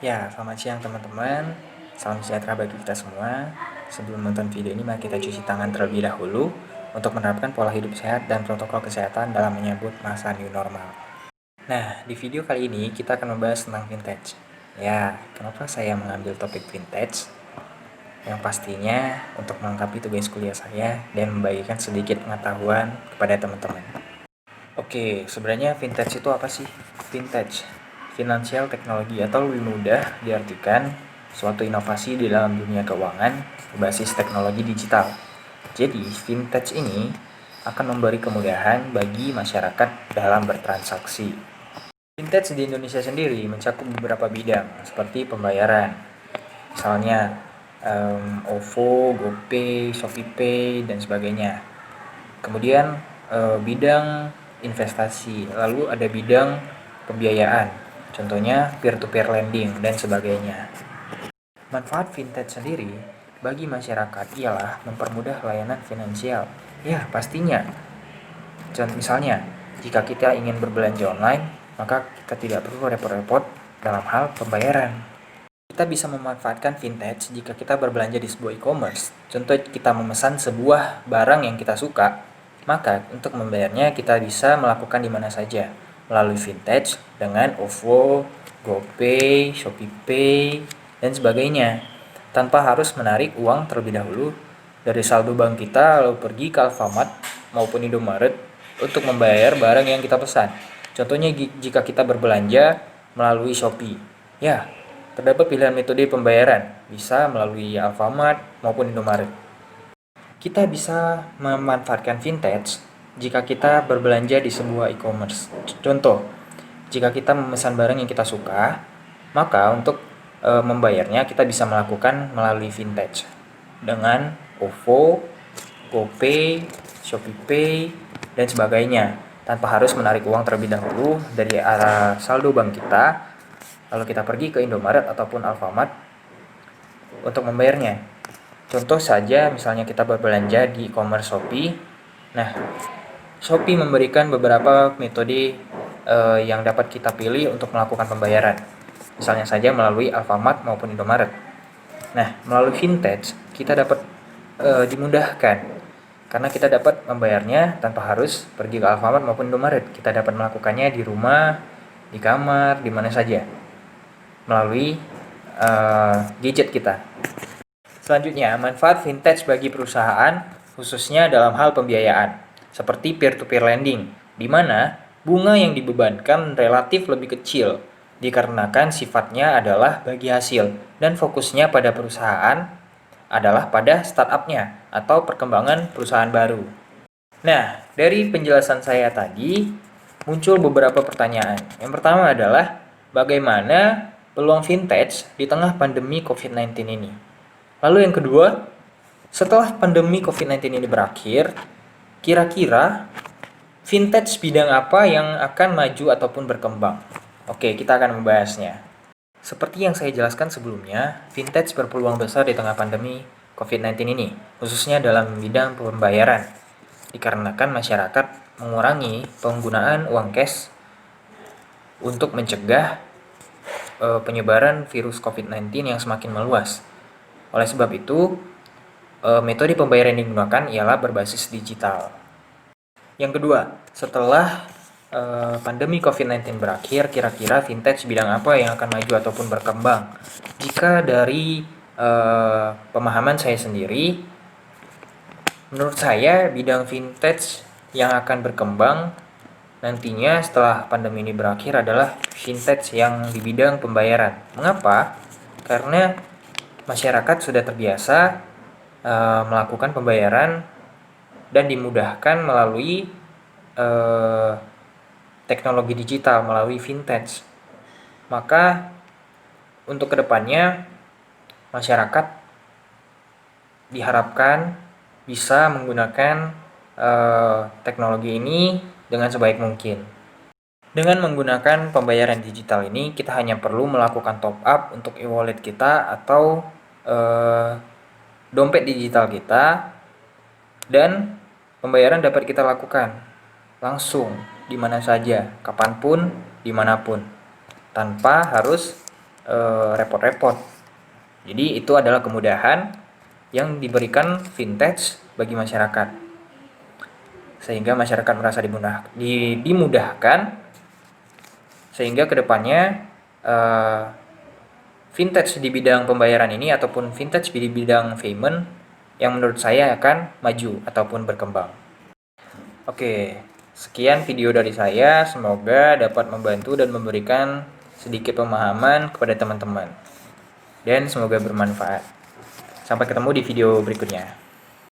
Ya, selamat siang teman-teman. Salam sejahtera bagi kita semua. Sebelum nonton video ini, mari kita cuci tangan terlebih dahulu untuk menerapkan pola hidup sehat dan protokol kesehatan dalam menyambut masa new normal. Nah, di video kali ini kita akan membahas tentang vintage. Ya, kenapa saya mengambil topik vintage? Yang pastinya untuk melengkapi tugas kuliah saya dan membagikan sedikit pengetahuan kepada teman-teman. Oke, sebenarnya vintage itu apa sih? Vintage, finansial teknologi, atau lebih mudah diartikan suatu inovasi di dalam dunia keuangan berbasis teknologi digital. Jadi, vintage ini akan memberi kemudahan bagi masyarakat dalam bertransaksi. Vintage di Indonesia sendiri mencakup beberapa bidang seperti pembayaran, misalnya OVO, GoPay, ShopeePay, dan sebagainya. Kemudian bidang investasi, lalu ada bidang pembiayaan, contohnya peer-to-peer lending dan sebagainya. Manfaat vintage sendiri bagi masyarakat ialah mempermudah layanan finansial. Ya, pastinya. Contoh misalnya, jika kita ingin berbelanja online, maka kita tidak perlu repot-repot dalam hal pembayaran. Kita bisa memanfaatkan vintage jika kita berbelanja di sebuah e-commerce. Contoh, kita memesan sebuah barang yang kita suka, maka untuk membayarnya kita bisa melakukan di mana saja melalui vintage dengan OVO, GoPay, ShopeePay, dan sebagainya, tanpa harus menarik uang terlebih dahulu dari saldo bank kita lalu pergi ke Alfamart maupun Indomaret untuk membayar barang yang kita pesan. Contohnya jika kita berbelanja melalui Shopee, ya, terdapat pilihan metode pembayaran, bisa melalui Alfamart maupun Indomaret. Kita bisa memanfaatkan vintage jika kita berbelanja di sebuah e-commerce. Contoh, jika kita memesan barang yang kita suka, maka untuk membayarnya kita bisa melakukan melalui vintage dengan OVO, GoPay, ShopeePay, dan sebagainya, tanpa harus menarik uang terlebih dahulu dari arah saldo bank kita, lalu kita pergi ke Indomaret ataupun Alfamart untuk membayarnya. Contoh saja, misalnya kita berbelanja di e-commerce Shopee. Nah, Shopee memberikan beberapa metode yang dapat kita pilih untuk melakukan pembayaran. Misalnya saja melalui Alfamart maupun Indomaret. Nah, melalui vintage kita dapat dimudahkan karena kita dapat membayarnya tanpa harus pergi ke Alfamart maupun Indomaret. Kita dapat melakukannya di rumah, di kamar, di mana saja melalui gadget kita. Selanjutnya, manfaat vintage bagi perusahaan khususnya dalam hal pembiayaan, seperti peer-to-peer lending, di mana bunga yang dibebankan relatif lebih kecil dikarenakan sifatnya adalah bagi hasil dan fokusnya pada perusahaan adalah pada startup-nya atau perkembangan perusahaan baru. Nah, dari penjelasan saya tadi muncul beberapa pertanyaan. Yang pertama adalah bagaimana peluang vintage di tengah pandemi COVID-19 ini? Lalu yang kedua, setelah pandemi COVID-19 ini berakhir, kira-kira vintage bidang apa yang akan maju ataupun berkembang? Oke, kita akan membahasnya. Seperti yang saya jelaskan sebelumnya, vintage berpeluang besar di tengah pandemi COVID-19 ini, khususnya dalam bidang pembayaran, dikarenakan masyarakat mengurangi penggunaan uang cash untuk mencegah penyebaran virus COVID-19 yang semakin meluas. Oleh sebab itu, metode pembayaran yang digunakan ialah berbasis digital. Yang kedua, setelah pandemi COVID-19 berakhir, kira-kira vintage bidang apa yang akan maju ataupun berkembang? Jika dari pemahaman saya sendiri, menurut saya bidang vintage yang akan berkembang nantinya setelah pandemi ini berakhir adalah vintage yang di bidang pembayaran. Mengapa? Karena masyarakat sudah terbiasa melakukan pembayaran dan dimudahkan melalui teknologi digital, melalui vintage. Maka untuk kedepannya masyarakat diharapkan bisa menggunakan teknologi ini dengan sebaik mungkin. Dengan menggunakan pembayaran digital ini, kita hanya perlu melakukan top up untuk e-wallet kita atau dompet digital kita, dan pembayaran dapat kita lakukan langsung di mana saja, kapanpun, dimanapun, tanpa harus repot-repot. Jadi itu adalah kemudahan yang diberikan vintage bagi masyarakat, sehingga masyarakat merasa dimudahkan, sehingga kedepannya vintage di bidang pembayaran ini ataupun vintage di bidang payment yang menurut saya akan maju ataupun berkembang. Oke, sekian video dari saya, semoga dapat membantu dan memberikan sedikit pemahaman kepada teman-teman, dan semoga bermanfaat. Sampai ketemu di video berikutnya.